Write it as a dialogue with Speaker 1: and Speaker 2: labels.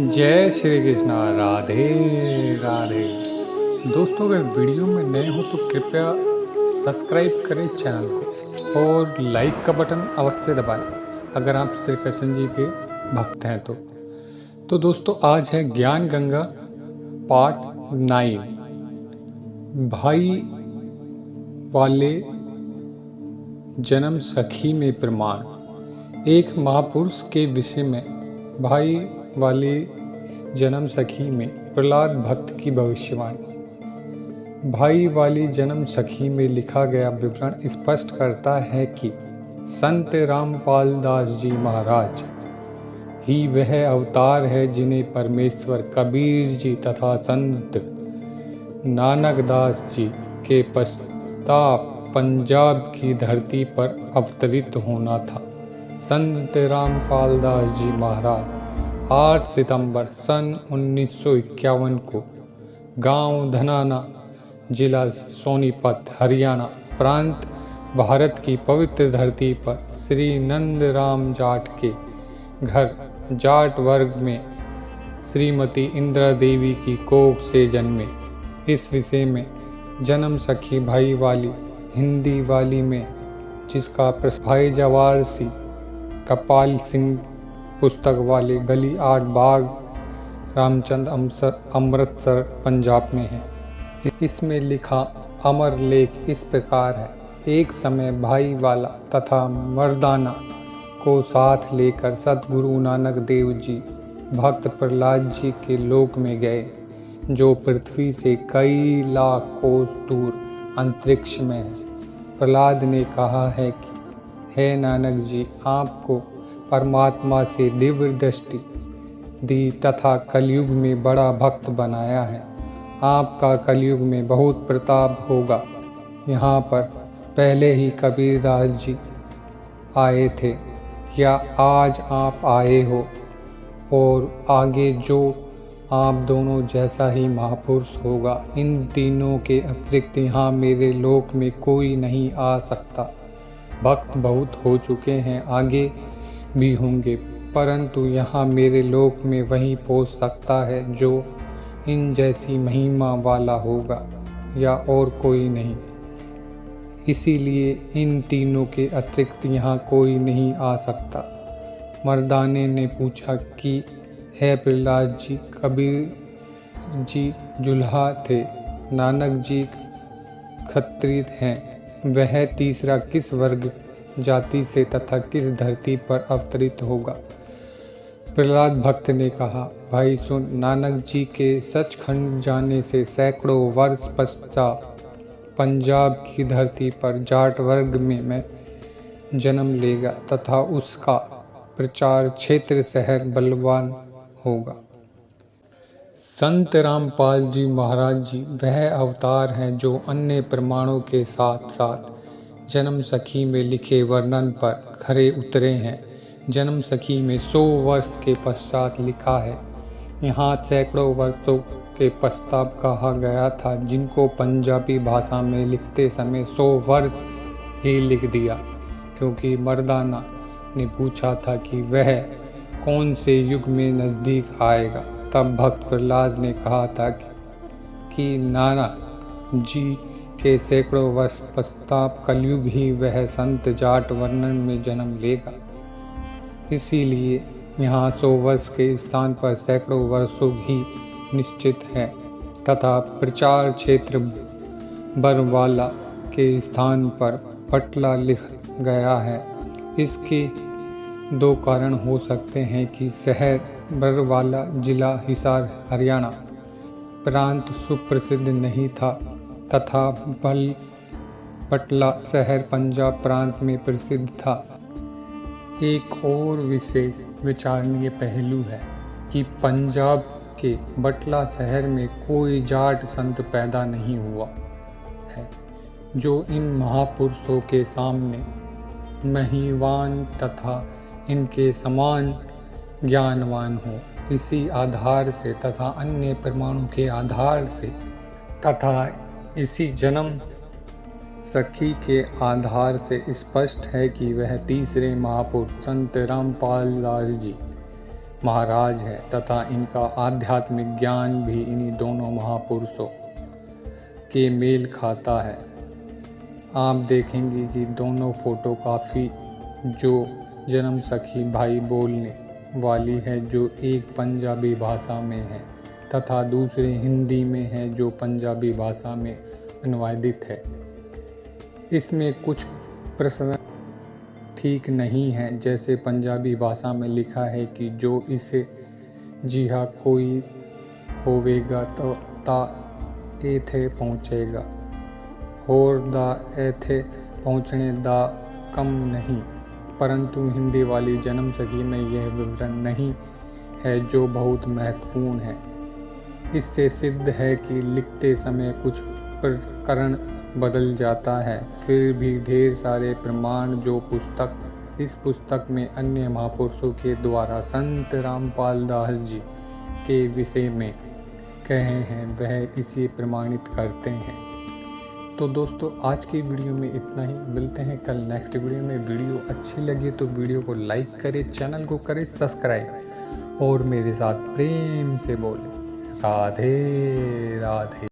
Speaker 1: जय श्री कृष्णा। राधे राधे। दोस्तों, अगर वीडियो में नए हो तो कृपया सब्सक्राइब करें चैनल को और लाइक का बटन अवश्य दबाएं अगर आप श्री कृष्ण जी के भक्त हैं तो दोस्तों, आज है ज्ञान गंगा पार्ट 9, भाई वाले जन्म सखी में प्रमाण। एक महापुरुष के विषय में भाई वाले जन्म सखी में प्रहलाद भक्त की भविष्यवाणी। भाई वाली जन्म सखी में लिखा गया विवरण स्पष्ट करता है कि संत रामपाल दास जी महाराज ही वह अवतार है जिन्हें परमेश्वर कबीर जी तथा संत नानक दास जी के पश्चात पंजाब की धरती पर अवतरित होना था। संत रामपाल दास जी महाराज 8 सितंबर सन 1951 को गांव धनाना, जिला सोनीपत, हरियाणा प्रांत, भारत की पवित्र धरती पर श्री नंदराम जाट के घर जाट वर्ग में श्रीमती इंदिरा देवी की कोख से जन्मे। इस विषय में जन्म सखी भाई वाली हिंदी वाली में, जिसका भाई जवाहर सिंह कपाल सिंह पुस्तक वाले गली 8 बाग रामचंद अमृतसर पंजाब में है। इसमें लिखा अमर लेख इस प्रकार है। एक समय भाई वाला तथा मर्दाना को साथ लेकर सतगुरु नानक देव जी भक्त प्रहलाद जी के लोक में गए, जो पृथ्वी से कई लाख कोस दूर अंतरिक्ष में है। प्रहलाद ने कहा है कि हे नानक जी, आपको परमात्मा से दिव्य दृष्टि दी तथा कलयुग में बड़ा भक्त बनाया है। आपका कलयुग में बहुत प्रताप होगा। यहाँ पर पहले ही कबीरदास जी आए थे या आज आप आए हो, और आगे जो आप दोनों जैसा ही महापुरुष होगा। इन तीनों के अतिरिक्त यहाँ मेरे लोक में कोई नहीं आ सकता। भक्त बहुत हो चुके हैं, आगे भी होंगे, परंतु यहाँ मेरे लोक में वही पहुँच सकता है जो इन जैसी महिमा वाला होगा, या और कोई नहीं। इसीलिए इन तीनों के अतिरिक्त यहाँ कोई नहीं आ सकता। मर्दाने ने पूछा कि हे प्रहलाद जी, कबीर जी जुल्हा थे, नानक जी क्षत्रिय हैं, वह तीसरा किस वर्ग जाति से तथा किस धरती पर अवतरित होगा? प्रहलाद भक्त ने कहा, भाई सुन, नानक जी के सचखंड जाने से सैकड़ों वर्ष पश्चात पंजाब की धरती पर जाट वर्ग में मैं जन्म लेगा तथा उसका प्रचार क्षेत्र शहर बलवान होगा। संत रामपाल जी महाराज जी वह अवतार हैं जो अन्य प्रमाणों के साथ साथ जन्म सखी में लिखे वर्णन पर खरे उतरे हैं। जन्म सखी में 100 वर्ष के पश्चात लिखा है। यहाँ सैकड़ों वर्षों के पश्चात कहा गया था, जिनको पंजाबी भाषा में लिखते समय 100 वर्ष ही लिख दिया, क्योंकि मर्दाना ने पूछा था कि वह कौन से युग में नज़दीक आएगा। तब भक्त प्रहलाद ने कहा था कि नानक जी के सैकड़ों वर्ष पश्चात कलयुग ही वह संत जाट वर्णन में जन्म लेगा। इसीलिए यहाँ 100 वर्ष के स्थान पर सैकड़ों वर्षों ही निश्चित है तथा प्रचार क्षेत्र बरवाला के स्थान पर पटला लिख गया है। इसके 2 कारण हो सकते हैं कि शहर बरवाला जिला हिसार हरियाणा प्रांत सुप्रसिद्ध नहीं था तथा पटला शहर पंजाब प्रांत में प्रसिद्ध था। एक और विशेष विचारणीय पहलू है कि पंजाब के बटला शहर में कोई जाट संत पैदा नहीं हुआ है जो इन महापुरुषों के सामने महिवान तथा इनके समान ज्ञानवान हो। इसी आधार से तथा अन्य प्रमाणों के आधार से तथा इसी जन्म सखी के आधार से स्पष्ट है कि वह तीसरे महापुरुष संत रामपाल दास जी महाराज है तथा इनका आध्यात्मिक ज्ञान भी इन्हीं दोनों महापुरुषों के मेल खाता है। आप देखेंगे कि दोनों फोटो काफ़ी जो जन्म सखी भाई बोलने वाली है जो एक पंजाबी भाषा में है तथा दूसरे हिंदी में है जो पंजाबी भाषा में अनुवादित है। इसमें कुछ प्रश्न ठीक नहीं है, जैसे पंजाबी भाषा में लिखा है कि जो इसे जिहा कोई होवेगा तो ता एथे पहुँचेगा और दा एथे पहुँचने दा कम नहीं, परंतु हिंदी वाली जन्म सखी में यह विवरण नहीं है जो बहुत महत्वपूर्ण है। इससे सिद्ध है कि लिखते समय कुछ प्रकरण बदल जाता है। फिर भी ढेर सारे प्रमाण जो इस पुस्तक में अन्य महापुरुषों के द्वारा संत रामपाल दास जी के विषय में कहे हैं वह इसे प्रमाणित करते हैं। तो दोस्तों आज की वीडियो में इतना ही, मिलते हैं कल नेक्स्ट वीडियो में। वीडियो अच्छी लगी तो वीडियो को लाइक करें, चैनल को करें सब्सक्राइब और मेरे साथ प्रेम से बोलें राधे राधे।